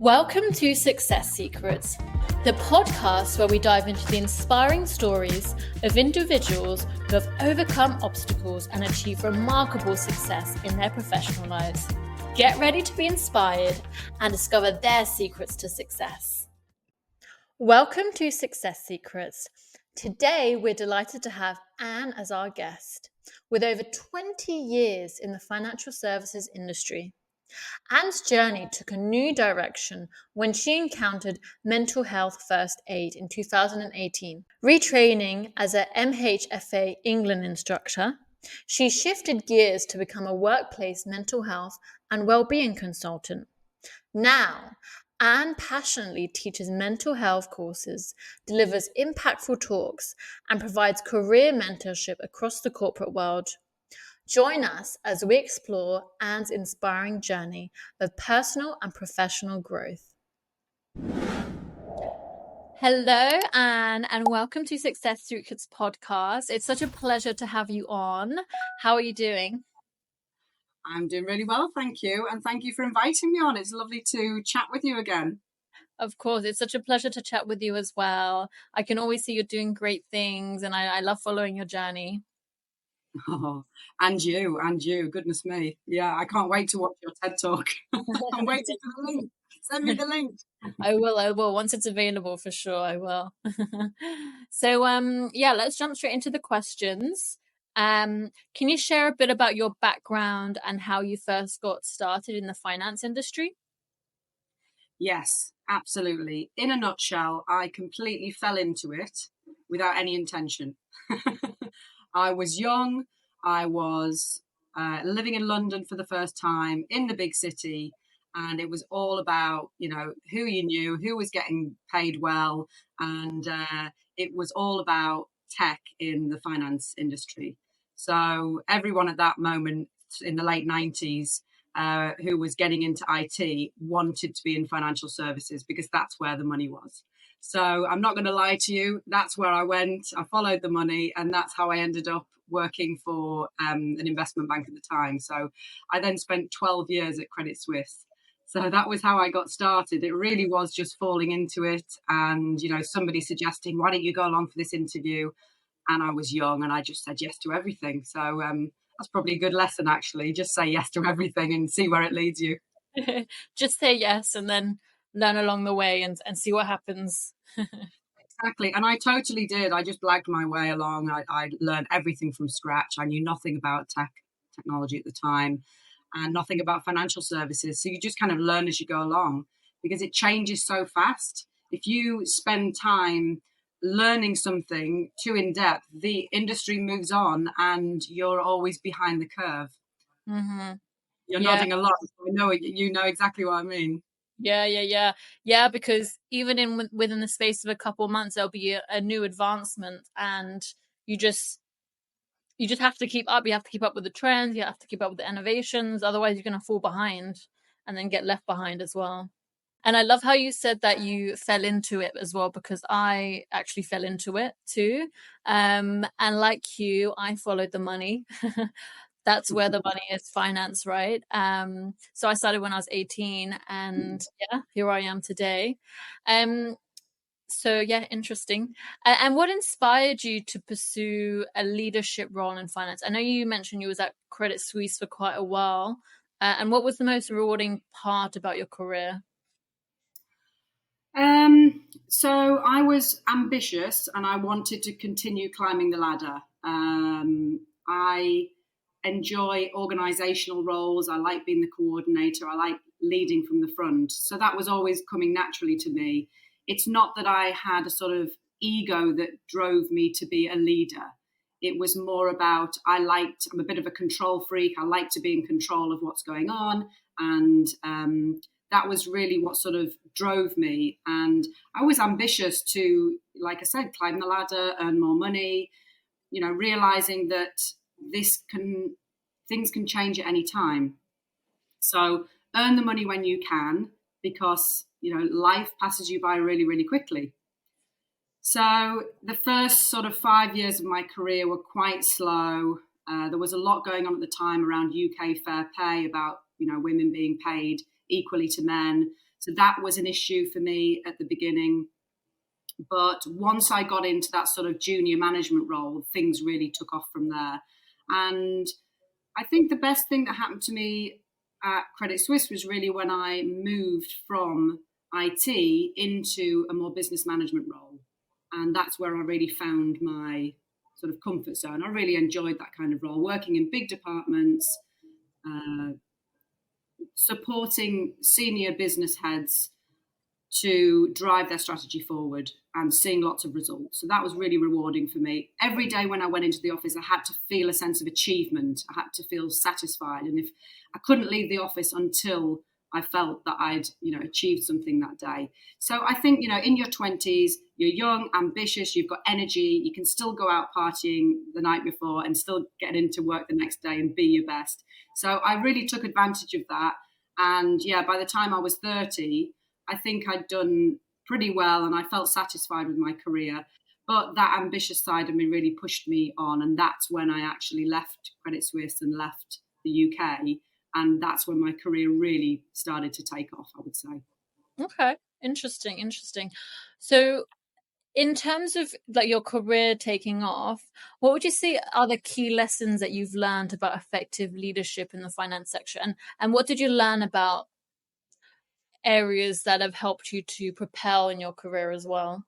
Welcome to Success Secrets, the podcast where we dive into the inspiring stories of individuals who have overcome obstacles and achieved remarkable success in their professional lives. Get ready to be inspired and discover their secrets to success. Welcome to Success Secrets. Today, we're delighted to have Anne as our guest. With over 20 years in the financial services industry, Anne's journey took a new direction when she encountered mental health first aid in 2018. Retraining as a MHFA England Instructor, she shifted gears to become a workplace mental health and wellbeing consultant. Now, Anne passionately teaches mental health courses, delivers impactful talks, and provides career mentorship across the corporate world. Join us as we explore Anne's inspiring journey of personal and professional growth. Hello, Anne, and welcome to Success Secrets podcast. It's such a pleasure to have you on. How are you doing? I'm doing really well, thank you. And thank you for inviting me on. It's lovely to chat with you again. Of course, it's such a pleasure to chat with you as well. I can always see you're doing great things, and I love following your journey. Oh, and you, goodness me. Yeah, I can't wait to watch your TED Talk. I'm waiting for the link. Send me the link. I will. Once it's available, for sure, I will. So, let's jump straight into the questions. Can you share a bit about your background and how you first got started in the finance industry? Yes, absolutely. In a nutshell, I completely fell into it without any intention. I was young. I was living in London for the first time in the big city. And it was all about, who you knew, who was getting paid well. And it was all about tech in the finance industry. So everyone at that moment in the late 90s who was getting into IT wanted to be in financial services because that's where the money was. So I'm not going to lie to you. That's where I went. I followed the money, and that's how I ended up working for an investment bank at the time. So I then spent 12 years at Credit Suisse. So that was how I got started. It really was just falling into it, and somebody suggesting, "Why don't you go along for this interview?" And I was young, and I just said yes to everything. So that's probably a good lesson, actually. Just say yes to everything and see where it leads you. Just say yes and then learn along the way and see what happens. Exactly. And I totally did. I just blagged my way along. I learned everything from scratch. I knew nothing about technology at the time and nothing about financial services. So you just kind of learn as you go along because it changes so fast. If you spend time learning something too in depth, the industry moves on and you're always behind the curve. Mm-hmm. You're nodding a lot. So I know you know exactly what I mean. Yeah, because even within the space of a couple of months there'll be a new advancement, and you just have to keep up. You have to keep up with the trends, you have to keep up with the innovations, otherwise you're going to fall behind and then get left behind as well. And I love how you said that you fell into it as well, because I actually fell into it too. And like you, I followed the money. That's where the money is, finance, right? So I started when I was 18, and here I am today. So interesting. And what inspired you to pursue a leadership role in finance? I know you mentioned you was at Credit Suisse for quite a while. And what was the most rewarding part about your career? So I was ambitious and I wanted to continue climbing the ladder. I enjoy organizational roles. I like being the coordinator. I like leading from the front. So that was always coming naturally to me. It's not that I had a sort of ego that drove me to be a leader. It was more about I'm a bit of a control freak. I like to be in control of what's going on. And that was really what sort of drove me. And I was ambitious to, like I said, climb the ladder, earn more money, realizing that things can change at any time. So earn the money when you can, because, life passes you by really, really quickly. So the first sort of 5 years of my career were quite slow. There was a lot going on at the time around UK fair pay, about, women being paid equally to men. So that was an issue for me at the beginning. But once I got into that sort of junior management role, things really took off from there. And I think the best thing that happened to me at Credit Suisse was really when I moved from IT into a more business management role. And that's where I really found my sort of comfort zone. I really enjoyed that kind of role, working in big departments, uh, supporting senior business heads to drive their strategy forward and seeing lots of results. So that was really rewarding for me. Every day when I went into the office, I had to feel a sense of achievement. I had to feel satisfied. And if I couldn't leave the office until I felt that I'd, achieved something that day. So I think, in your 20s, you're young, ambitious, you've got energy, you can still go out partying the night before and still get into work the next day and be your best. So I really took advantage of that. And yeah, by the time I was 30, I think I'd done pretty well and I felt satisfied with my career. But that ambitious side of me really pushed me on. And that's when I actually left Credit Suisse and left the UK. And that's when my career really started to take off, I would say. Okay, interesting. So in terms of like your career taking off, what would you say are the key lessons that you've learned about effective leadership in the finance sector? And what did you learn about areas that have helped you to propel in your career as well?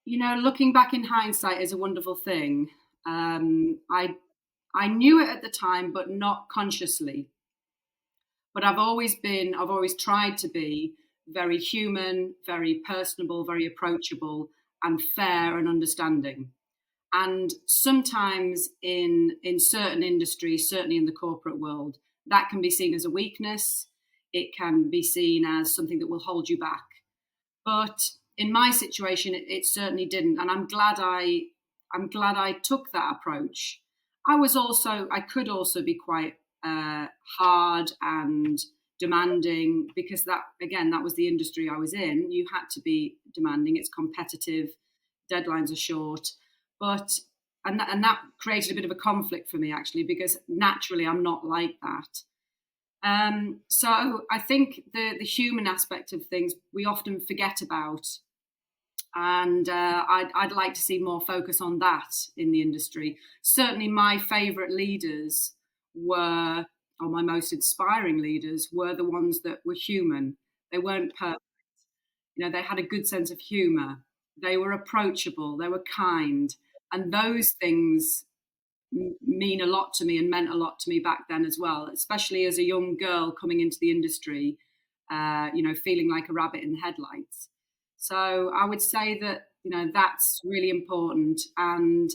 Looking back in hindsight is a wonderful thing. I knew it at the time, but not consciously. But I've always tried to be very human, very personable, very approachable, and fair and understanding. And sometimes in certain industries, certainly in the corporate world, that can be seen as a weakness. It can be seen as something that will hold you back. But in my situation, it certainly didn't, and I'm glad I took that approach. I could also be quite hard and demanding because that was the industry I was in. You had to be demanding. It's competitive, deadlines are short, but and that created a bit of a conflict for me actually because naturally I'm not like that. So I think the human aspect of things we often forget about, and I'd like to see more focus on that in the industry. Certainly, my favourite leaders or my most inspiring leaders were the ones that were human. They weren't perfect. They had a good sense of humour. They were approachable. They were kind, and those things mean a lot to me and meant a lot to me back then as well, especially as a young girl coming into the industry, feeling like a rabbit in the headlights. So I would say that, that's really important. And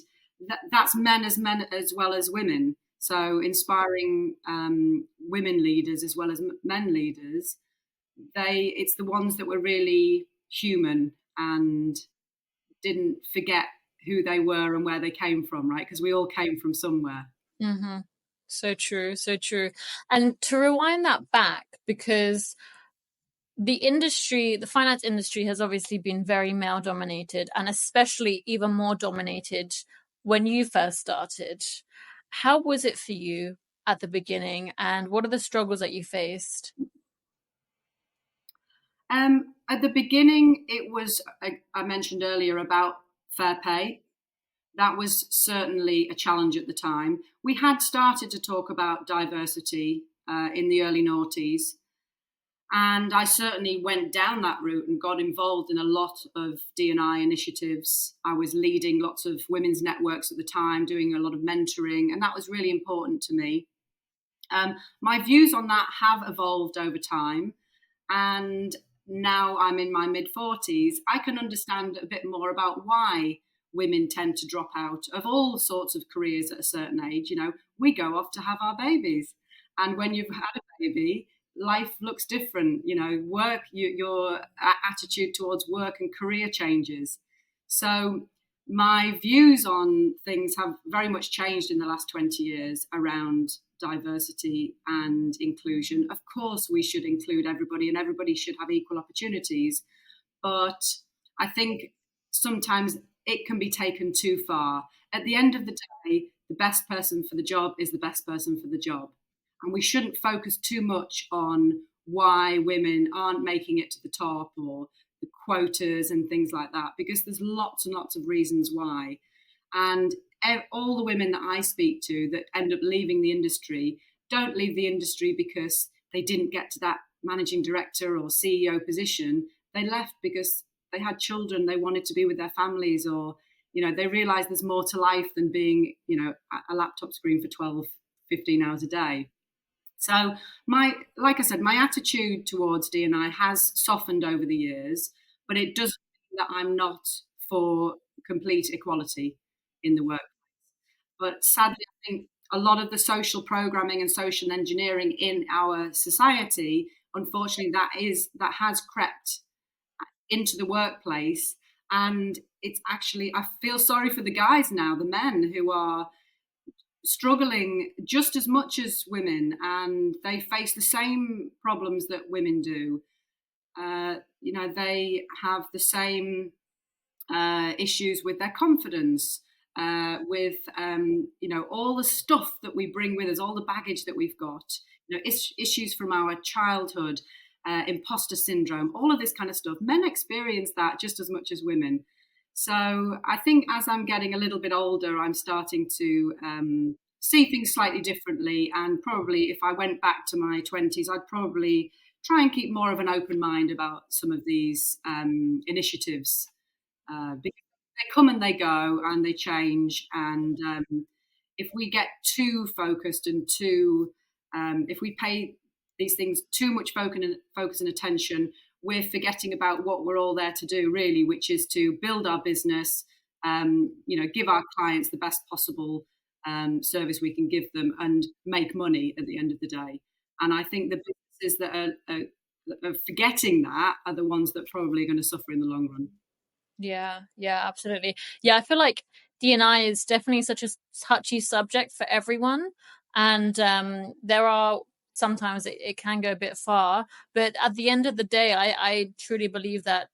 that's men as well as women. So inspiring women leaders as well as men leaders, it's the ones that were really human and didn't forget who they were and where they came from, right? Because we all came from somewhere. Mm-hmm. So true. And to rewind that back, because the finance industry has obviously been very male dominated and especially even more dominated when you first started. How was it for you at the beginning and what are the struggles that you faced? At the beginning, it was, I mentioned earlier about fair pay. That was certainly a challenge at the time. We had started to talk about diversity in the early noughties. And I certainly went down that route and got involved in a lot of D&I initiatives. I was leading lots of women's networks at the time, doing a lot of mentoring, and that was really important to me. My views on that have evolved over time. And now I'm in my mid 40s, I can understand a bit more about why women tend to drop out of all sorts of careers at a certain age. We go off to have our babies. And when you've had a baby, life looks different. Work, your attitude towards work and career changes. So my views on things have very much changed in the last 20 years around diversity and inclusion. Of course, we should include everybody and everybody should have equal opportunities. But I think sometimes it can be taken too far. At the end of the day, the best person for the job is the best person for the job. And we shouldn't focus too much on why women aren't making it to the top, or the quotas and things like that, because there's lots and lots of reasons why. And all the women that I speak to that end up leaving the industry don't leave the industry because they didn't get to that managing director or CEO position. They left because they had children, they wanted to be with their families, or they realize there's more to life than being at a laptop screen for 12, 15 hours a day. So like I said, my attitude towards D&I has softened over the years, but it doesn't mean that I'm not for complete equality in the work. But sadly, I think a lot of the social programming and social engineering in our society, unfortunately, that has crept into the workplace. And it's actually, I feel sorry for the guys now, the men who are struggling just as much as women, and they face the same problems that women do. They have the same issues with their confidence, with all the stuff that we bring with us, all the baggage that we've got, issues from our childhood, imposter syndrome, all of this kind of stuff. Men experience that just as much as women. So I think as I'm getting a little bit older, I'm starting to see things slightly differently. And probably if I went back to my 20s, I'd probably try and keep more of an open mind about some of these initiatives, because they come and they go and they change. And if we get too focused and if we pay these things too much focus and attention, we're forgetting about what we're all there to do, really, which is to build our business, give our clients the best possible service we can give them, and make money at the end of the day. And I think the businesses that are forgetting that are the ones that probably are going to suffer in the long run. Yeah, absolutely. Yeah, I feel like D&I is definitely such a touchy subject for everyone. And there are sometimes it can go a bit far. But at the end of the day, I truly believe that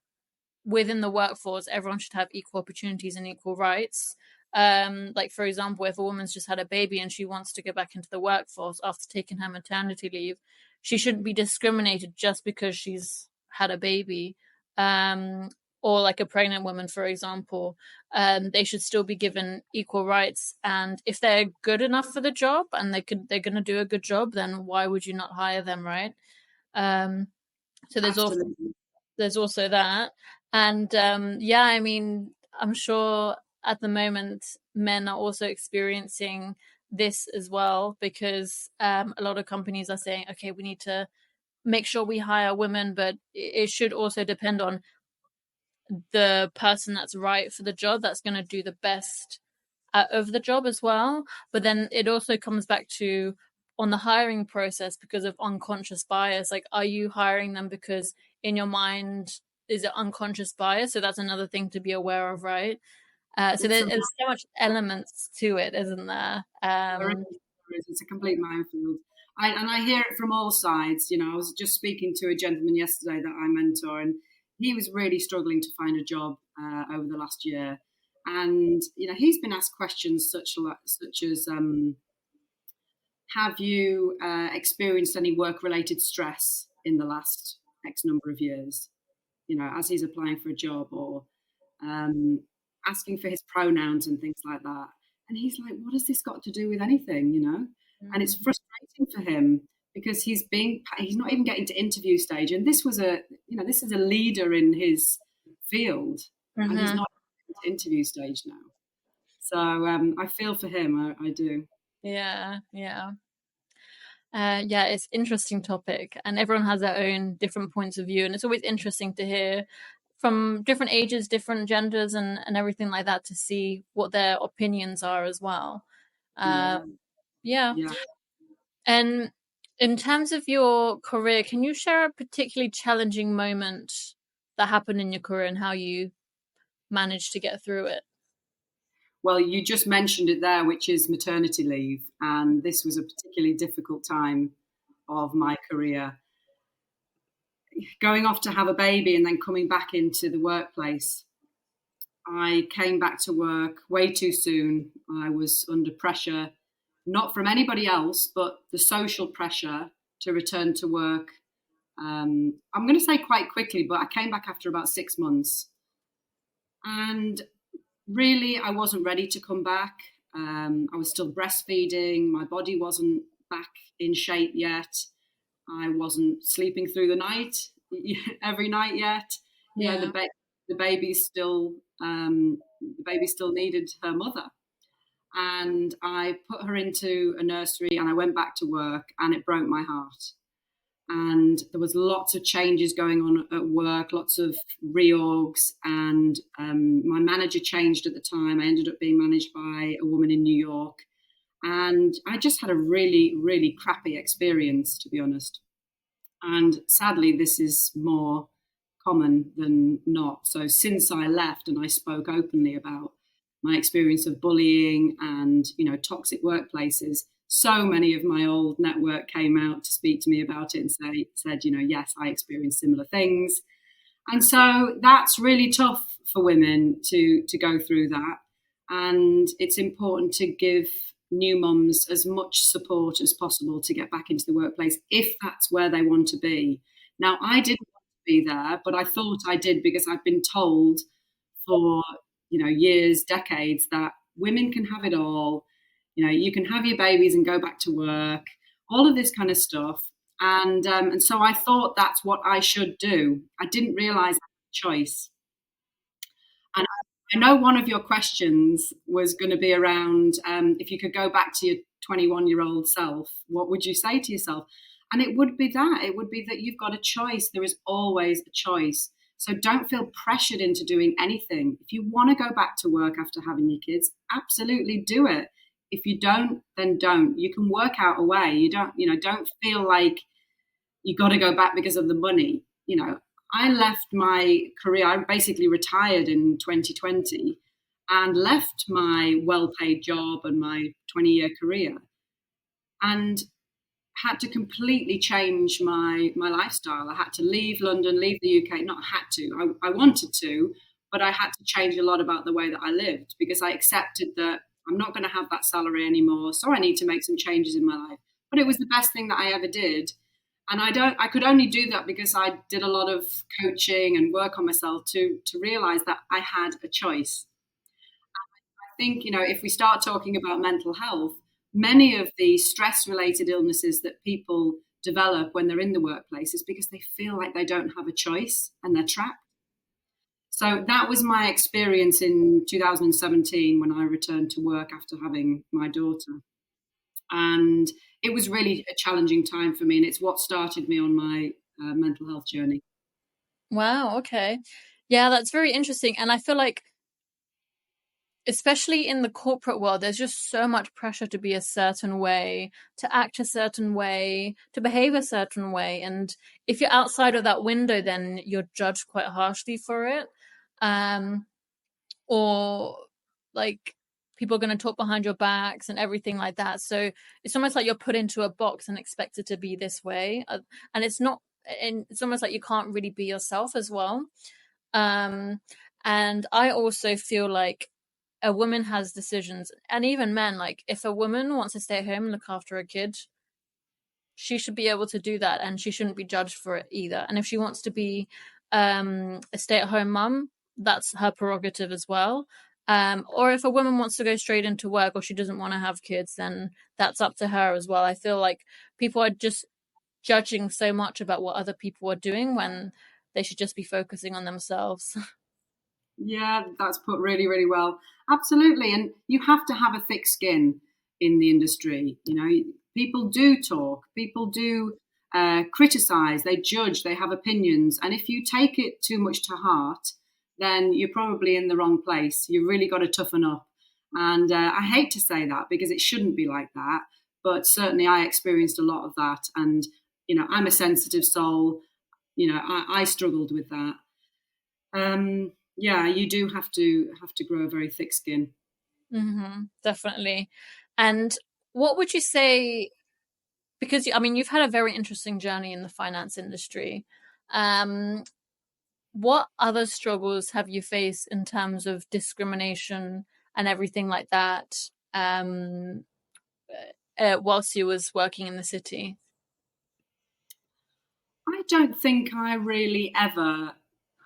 within the workforce, everyone should have equal opportunities and equal rights. Like, for example, if a woman's just had a baby and she wants to go back into the workforce after taking her maternity leave, she shouldn't be discriminated just because she's had a baby. Or like a pregnant woman, for example, they should still be given equal rights. And if they're good enough for the job and they're going to do a good job, then why would you not hire them, right? So there's also that. And I mean, I'm sure at the moment men are also experiencing this as well, because a lot of companies are saying, okay, we need to make sure we hire women, but it should also depend on the person that's right for the job, that's going to do the best out of the job as well. But then it also comes back to on the hiring process, because of unconscious bias. Like, are you hiring them because in your mind is it unconscious bias? So that's another thing to be aware of, right? So there's so much elements to it, isn't there? It's a complete minefield. I hear it from all sides. I was just speaking to a gentleman yesterday that I mentor, and he was really struggling to find a job over the last year. And he's been asked questions such as have you experienced any work-related stress in the last X number of years? As he's applying for a job, or asking for his pronouns and things like that. And he's like, what has this got to do with anything? And it's frustrating for him because he's not even getting to interview stage. And this is a leader in his field, and he's not getting to interview stage now. So I feel for him. I do. Yeah. It's an interesting topic, and everyone has their own different points of view, and it's always interesting to hear from different ages, different genders, and everything like that, to see what their opinions are as well. Yeah. And in terms of your career, can you share a particularly challenging moment that happened in your career and how you managed to get through it? Well, you just mentioned it there, which is maternity leave. And this was a particularly difficult time of my career. Going off to have a baby and then coming back into the workplace. I came back to work way too soon. I was under pressure not from anybody else, but the social pressure to return to work. I'm going to say quite quickly, but I came back after about 6 months. And really, I wasn't ready to come back. I was still breastfeeding. My body wasn't back in shape yet. I wasn't sleeping through the night every night yet. Yeah. The baby still needed her mother, and I put her into a nursery, and I went back to work, and it broke my heart. And there was lots of changes going on at work, lots of reorgs, and my manager changed at the time. I ended up being managed by a woman in New York, and I just had a really, really crappy experience, to be honest. And sadly, this is more common than not. So since I left and I spoke openly about my experience of bullying and, toxic workplaces, so many of my old network came out to speak to me about it and said, yes, I experienced similar things. And so that's really tough for women to go through that. And it's important to give new mums as much support as possible to get back into the workplace if that's where they want to be. Now, I didn't want to be there, but I thought I did because I've been told for years, decades, that women can have it all. You can have your babies and go back to work, all of this kind of stuff. And so I thought that's what I should do. I didn't realize I had a choice. And I know one of your questions was going to be around if you could go back to your 21-year-old self, what would you say to yourself? And it would be that. It would be that you've got a choice. There is always a choice. So don't feel pressured into doing anything. If you want to go back to work after having your kids, absolutely do it. If you don't, then don't. You can work out a way. Don't feel like you got to go back because of the money. I left my career. I basically retired in 2020 and left my well-paid job and my 20-year career, and had to completely change my lifestyle. I had to leave London, leave the UK. Not had to. I wanted to, but I had to change a lot about the way that I lived, because I accepted that I'm not going to have that salary anymore. So I need to make some changes in my life. But it was the best thing that I ever did. And I could only do that because I did a lot of coaching and work on myself to realize that I had a choice. I think, if we start talking about mental health, many of the stress related illnesses that people develop when they're in the workplace is because they feel like they don't have a choice and they're trapped. So that was my experience in 2017 when I returned to work after having my daughter. And it was really a challenging time for me, and it's what started me on my mental health journey. Wow, okay. Yeah, that's very interesting. And I feel like, especially in the corporate world, there's just so much pressure to be a certain way, to act a certain way, to behave a certain way. And if you're outside of that window, then you're judged quite harshly for it. Or like people are going to talk behind your backs and everything like that. So it's almost like you're put into a box and expected to be this way. And it's not, and it's almost like you can't really be yourself as well. And I also feel like a woman has decisions, and even men, like if a woman wants to stay at home and look after a kid, she should be able to do that, and she shouldn't be judged for it either. And if she wants to be a stay-at-home mum, that's her prerogative as well. Or if a woman wants to go straight into work, or she doesn't want to have kids, then that's up to her as well. I feel like people are just judging so much about what other people are doing when they should just be focusing on themselves. Yeah, that's put really, really well. Absolutely. And you have to have a thick skin in the industry. People do talk, people do criticize, they judge, they have opinions. And if you take it too much to heart, then you're probably in the wrong place. You really got to toughen up. And I hate to say that because it shouldn't be like that. But certainly I experienced a lot of that. And, I'm a sensitive soul. I struggled with that. Yeah, you do have to grow a very thick skin. Definitely. And what would you say, because I mean you've had a very interesting journey in the finance industry, um what other struggles have you faced in terms of discrimination and everything like that, um whilst you was working in the city? I don't think I really ever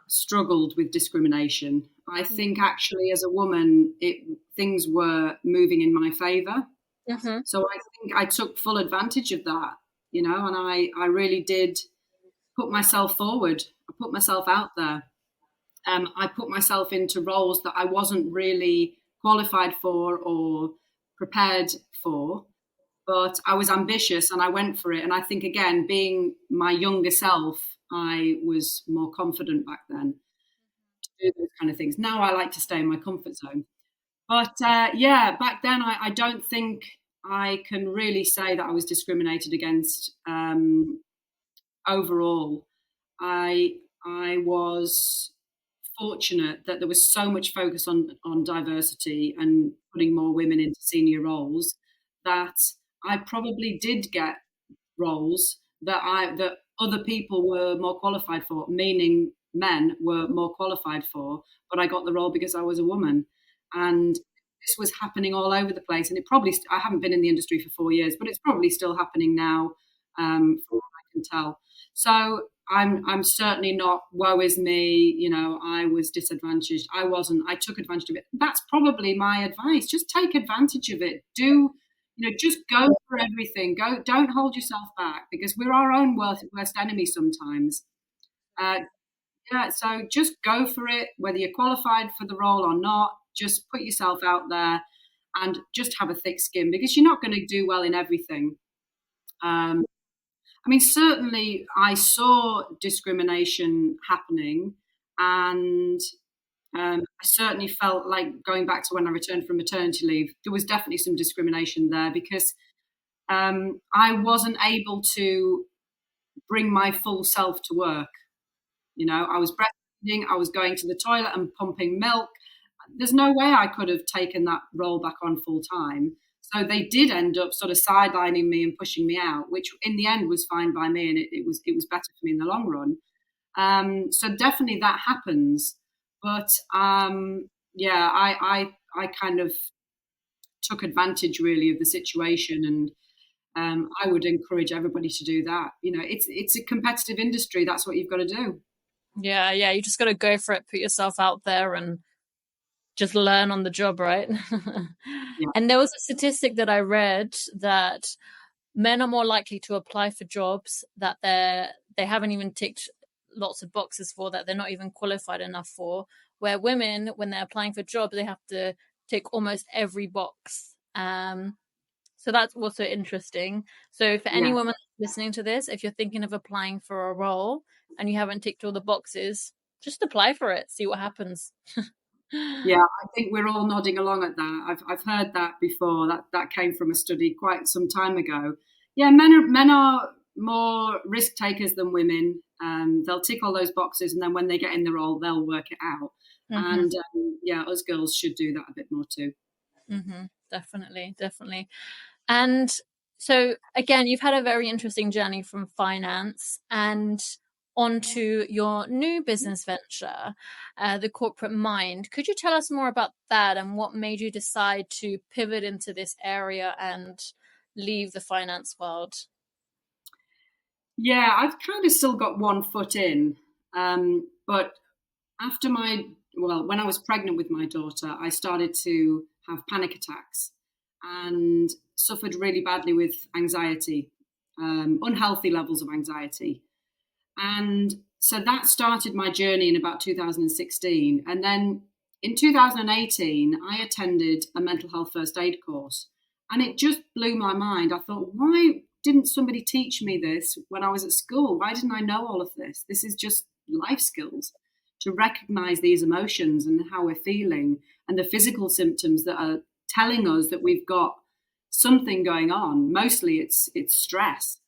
struggled with discrimination. I think actually as a woman, things were moving in my favour. Mm-hmm. So I think I took full advantage of that, and I really did put myself forward. I put myself out there. I put myself into roles that I wasn't really qualified for or prepared for, but I was ambitious and I went for it. And I think, again, being my younger self, I was more confident back then to do those kind of things. Now I like to stay in my comfort zone. But yeah, back then I don't think I can really say that I was discriminated against overall. I I was fortunate that there was so much focus on diversity and putting more women into senior roles that I probably did get roles that other people were more qualified for, meaning men were more qualified for, but I got the role because I was a woman. And this was happening all over the place. And I haven't been in the industry for 4 years, but it's probably still happening now, from what I can tell. So I'm certainly not woe is me, I was disadvantaged. I wasn't. I took advantage of it. That's probably my advice. Just take advantage of it. Just go for everything. Don't hold yourself back because we're our own worst enemy sometimes. Uh, yeah, so just go for it, whether you're qualified for the role or not. Just put yourself out there and just have a thick skin because you're not going to do well in everything. Um, I mean, certainly I saw discrimination happening, and I certainly felt like going back to when I returned from maternity leave, there was definitely some discrimination there because I wasn't able to bring my full self to work. I was breastfeeding, I was going to the toilet and pumping milk. There's no way I could have taken that role back on full time. So they did end up sort of sidelining me and pushing me out, which in the end was fine by me, and it was better for me in the long run. So definitely that happens, but yeah, I kind of took advantage really of the situation, and I would encourage everybody to do that. It's a competitive industry. That's what you've got to do. Yeah, you just got to go for it, put yourself out there, and just learn on the job, right? Yeah. And there was a statistic that I read that men are more likely to apply for jobs that they haven't even ticked lots of boxes for, that they're not even qualified enough for, where women, when they're applying for jobs, they have to tick almost every box. So that's also interesting. So for any Yeah. woman listening to this, if you're thinking of applying for a role and you haven't ticked all the boxes, just apply for it, see what happens. Yeah, I think we're all nodding along at that. I've heard that before. That came from a study quite some time ago. Yeah, men are more risk takers than women. They'll tick all those boxes, and then when they get in the role, they'll work it out. Mm-hmm. And yeah, us girls should do that a bit more too. Mm-hmm. Definitely. And so again, you've had a very interesting journey from finance and onto your new business venture, the Corporate Mind. Could you tell us more about that and what made you decide to pivot into this area and leave the finance world? Yeah, I've kind of still got one foot in, but after when I was pregnant with my daughter, I started to have panic attacks and suffered really badly with anxiety, unhealthy levels of anxiety. And so that started my journey in about 2016. And then in 2018, I attended a mental health first aid course. And it just blew my mind. I thought, why didn't somebody teach me this when I was at school? Why didn't I know all of this? This is just life skills to recognize these emotions and how we're feeling and the physical symptoms that are telling us that we've got something going on. Mostly it's stress,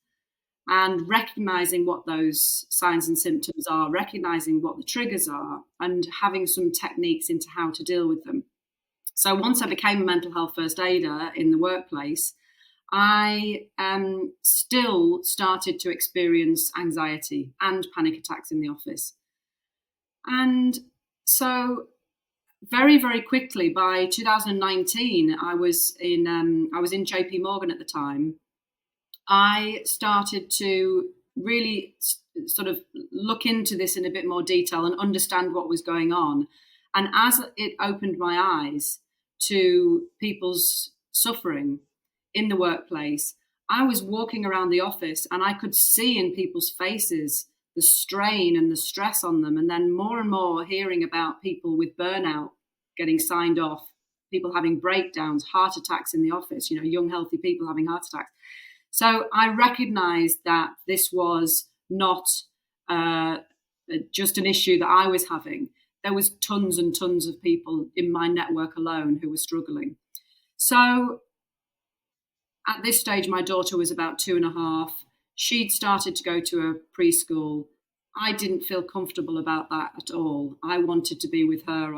and recognizing what those signs and symptoms are, recognizing what the triggers are, and having some techniques into how to deal with them. So once I became a mental health first aider in the workplace, I still started to experience anxiety and panic attacks in the office. And so very, very quickly, by 2019, I was in JP Morgan at the time. I started to really sort of look into this in a bit more detail and understand what was going on. And as it opened my eyes to people's suffering in the workplace, I was walking around the office and I could see in people's faces the strain and the stress on them. And then more and more hearing about people with burnout getting signed off, people having breakdowns, heart attacks in the office, young, healthy people having heart attacks. So I recognized that this was not uh, just an issue that I was having. There was tons and tons of people in my network alone who were struggling. So at this stage, my daughter was about 2.5. She'd started to go to a preschool. I didn't feel comfortable about that at all. I wanted to be with her.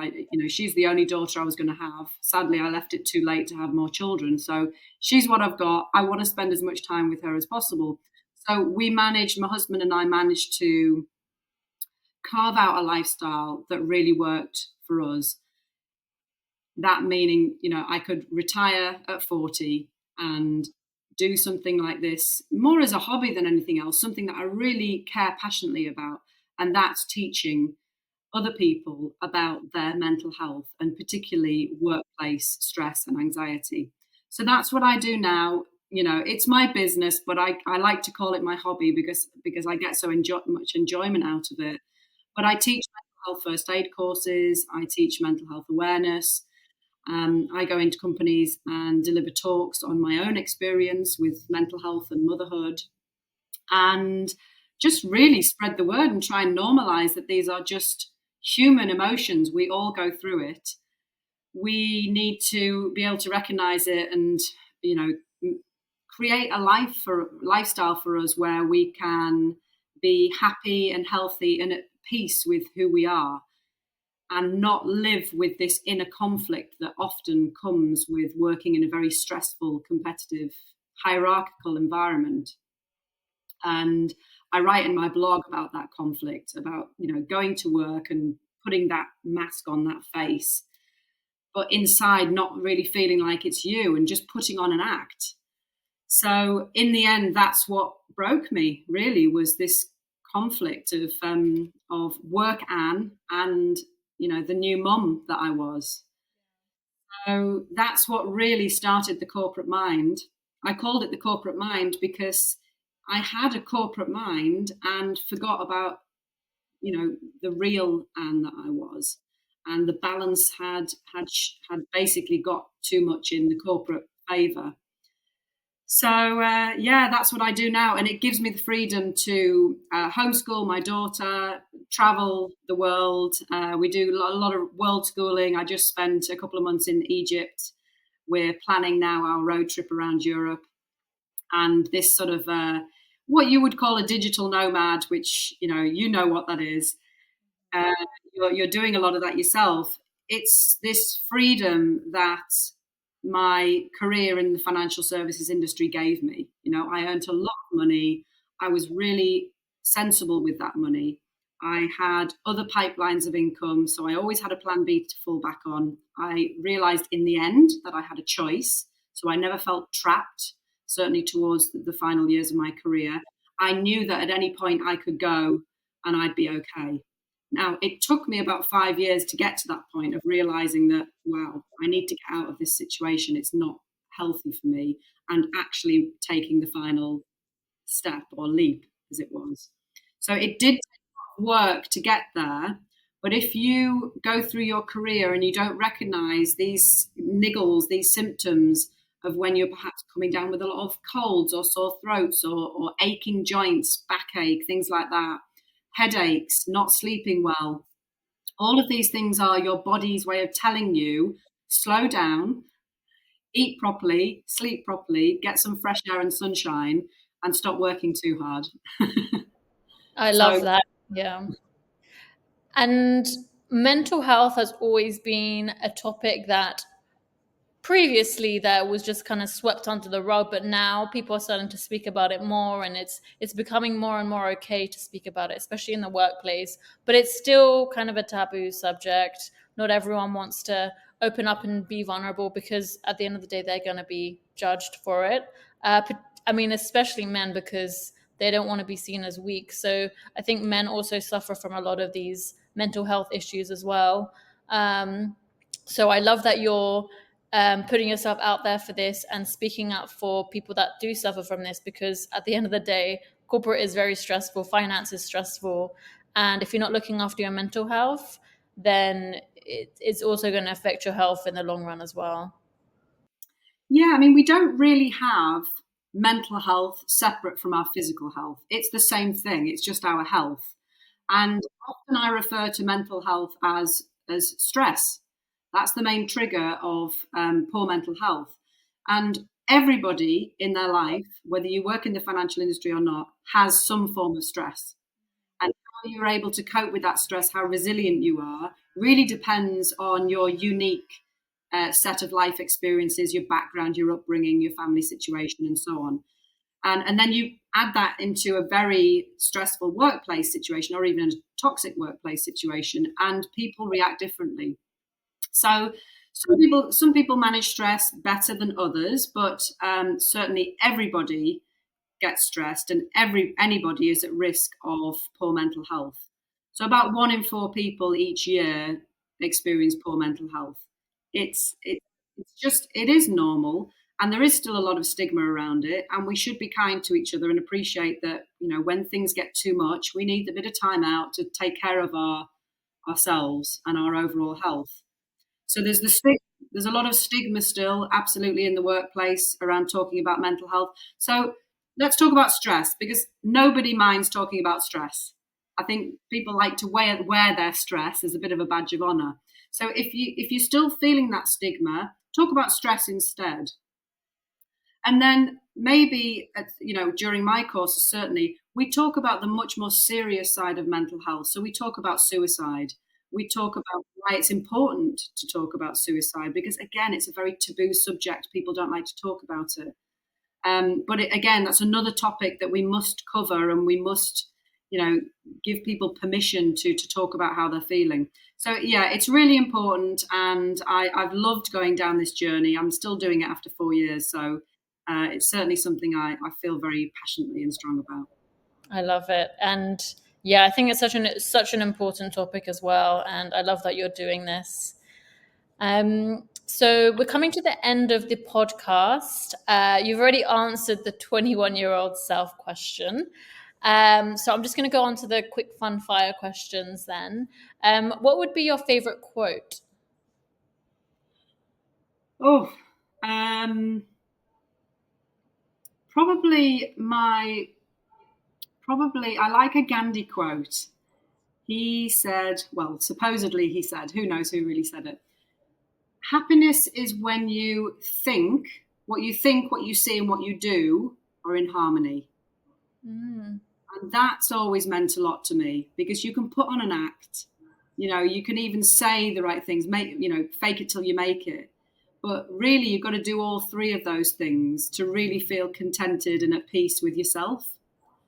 She's the only daughter I was going to have. Sadly, I left it too late to have more children. So she's what I've got. I want to spend as much time with her as possible. So my husband and I managed to carve out a lifestyle that really worked for us. That meaning, I could retire at 40 and do something like this more as a hobby than anything else, something that I really care passionately about. And that's teaching other people about their mental health and particularly workplace stress and anxiety. So that's what I do now. It's my business, but I like to call it my hobby because I get so much enjoyment out of it. But I teach mental health first aid courses. I teach mental health awareness. I go into companies and deliver talks on my own experience with mental health and motherhood, and just really spread the word and try and normalize that these are just human emotions. We all go through it. We need to be able to recognize it and, create a lifestyle for us where we can be happy and healthy and at peace with who we are, and not live with this inner conflict that often comes with working in a very stressful, competitive, hierarchical environment. And I write in my blog about that conflict, about, going to work and putting that mask on, that face, but inside not really feeling like it's you and just putting on an act. So in the end, that's what broke me, really, was this conflict of work and the new mum that I was. So that's what really started the corporate mind. I called it the corporate mind because I had a corporate mind and forgot about, the real Anne that I was. And the balance had basically got too much in the corporate favor. So that's what I do now, and it gives me the freedom to homeschool my daughter, travel the world. We do a lot of world schooling. I just spent a couple of months in Egypt. We're planning now our road trip around Europe, and this sort of what you would call a digital nomad, which you know what that is. Uh, you're doing a lot of that yourself. It's this freedom that my career in the financial services industry gave me. I earned a lot of money. I was really sensible with that money. I had other pipelines of income, so I always had a plan B to fall back on. I realized in the end that I had a choice, so I never felt trapped, certainly towards the final years of my career. I knew that at any point I could go and I'd be okay. Now, it took me about 5 years to get to that point of realizing that, wow, I need to get out of this situation. It's not healthy for me, and actually taking the final step or leap, as it was. So it did take work to get there. But if you go through your career and you don't recognize these niggles, these symptoms of when you're perhaps coming down with a lot of colds or sore throats or aching joints, backache, things like that, headaches, not sleeping well. All of these things are your body's way of telling you, slow down, eat properly, sleep properly, get some fresh air and sunshine, and stop working too hard. I love So, that. Yeah. And mental health has always been a topic that previously that was just kind of swept under the rug, but now people are starting to speak about it more, and it's becoming more and more okay to speak about it, especially in the workplace. But it's still kind of a taboo subject. not everyone wants to open up and be vulnerable, because at the end of the day, they're going to be judged for it. I mean, especially men, because they don't want to be seen as weak. So I think men also suffer from a lot of these mental health issues as well. So I love that you're putting yourself out there for this and speaking up for people that do suffer from this, because at the end of the day, corporate is very stressful, finance is stressful. And if you're not looking after your mental health, then it's also going to affect your health in the long run as well. Yeah, I mean, we don't really have mental health separate from our physical health. It's the same thing, it's just our health. And often I refer to mental health as stress. That's the main trigger of poor mental health. And everybody in their life, whether you work in the financial industry or not, has some form of stress. And how you're able to cope with that stress, how resilient you are, really depends on your unique set of life experiences, your background, your upbringing, your family situation, and so on. And then you add that into a very stressful workplace situation or even a toxic workplace situation, and people react differently. So some people manage stress better than others, but certainly everybody gets stressed, and anybody is at risk of poor mental health. So about 1 in 4 people each year experience poor mental health. It is normal, and there is still a lot of stigma around it, and we should be kind to each other and appreciate that, when things get too much, we need a bit of time out to take care of ourselves and our overall health. So there's a lot of stigma still, absolutely, in the workplace around talking about mental health. So let's talk about stress, because nobody minds talking about stress. I think people like to wear their stress as a bit of a badge of honor. So if you're still feeling that stigma, talk about stress instead. And then maybe during my courses, certainly we talk about the much more serious side of mental health. So we talk about suicide. We talk about why it's important to talk about suicide, because again, it's a very taboo subject. People don't like to talk about it. But again, that's another topic that we must cover, and we must, give people permission to talk about how they're feeling. So yeah, it's really important, and I've loved going down this journey. I'm still doing it after 4 years, so it's certainly something I feel very passionately and strong about. I love it. And yeah, I think it's such an important topic as well. And I love that you're doing this. So we're coming to the end of the podcast. You've already answered the 21-year-old self question. So I'm just going to go on to the quick fun fire questions then. What would be your favorite quote? Oh, um, probably I like a Gandhi quote. He said, well, supposedly he said, who knows who really said it? Happiness is when what you see, and what you do are in harmony. Mm. And that's always meant a lot to me, because you can put on an act, you can even say the right things, fake it till you make it. But really, you've got to do all three of those things to really feel contented and at peace with yourself.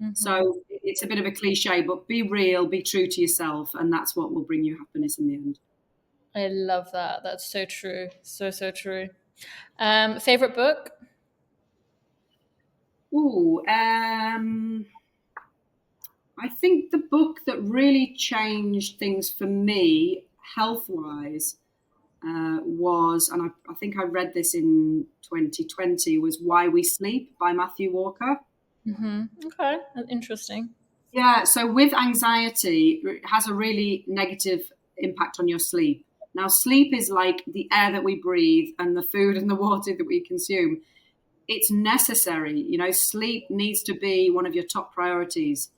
Mm-hmm. So it's a bit of a cliche, but be real, be true to yourself, and that's what will bring you happiness in the end. I love that. That's so true. So, so true. Favorite book? Ooh, I think the book that really changed things for me, health-wise, was, and I think I read this in 2020, was Why We Sleep by Matthew Walker. Mm-hmm. Okay, interesting. Yeah, so with anxiety, it has a really negative impact on your sleep. Now, sleep is like the air that we breathe and the food and the water that we consume. It's necessary. Sleep needs to be one of your top priorities.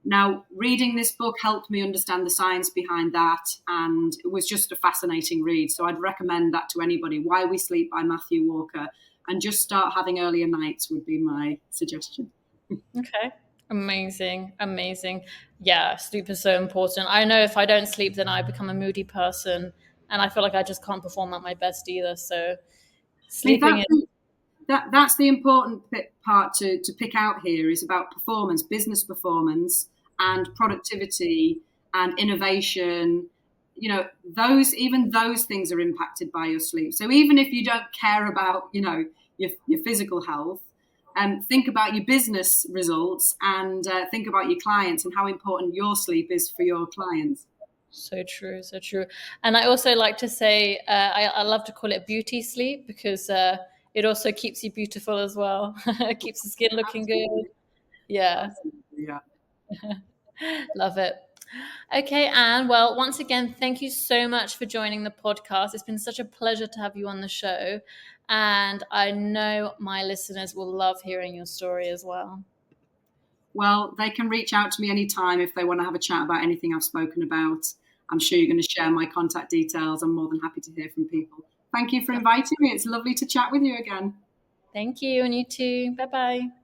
Now, reading this book helped me understand the science behind that, and it was just a fascinating read. So I'd recommend that to anybody. Why We Sleep by Matthew Walker, and just start having earlier nights would be my suggestion. Okay. Amazing. Amazing. Yeah, sleep is so important. I know if I don't sleep, then I become a moody person, and I feel like I just can't perform at my best either. So See, sleeping is that's the important part to pick out here, is about performance, business performance, and productivity and innovation. even those things are impacted by your sleep. So even if you don't care about, your physical health, think about your business results, and think about your clients and how important your sleep is for your clients. So true, so true. And I also like to say, I love to call it beauty sleep, because it also keeps you beautiful as well. It keeps the skin looking good. Yeah. Absolutely, yeah. Love it. Okay, Anne. Well, once again, thank you so much for joining the podcast. It's been such a pleasure to have you on the show. And I know my listeners will love hearing your story as well. Well, they can reach out to me anytime if they want to have a chat about anything I've spoken about. I'm sure you're going to share my contact details. I'm more than happy to hear from people. Thank you for inviting me. It's lovely to chat with you again. Thank you, and you too. Bye-bye.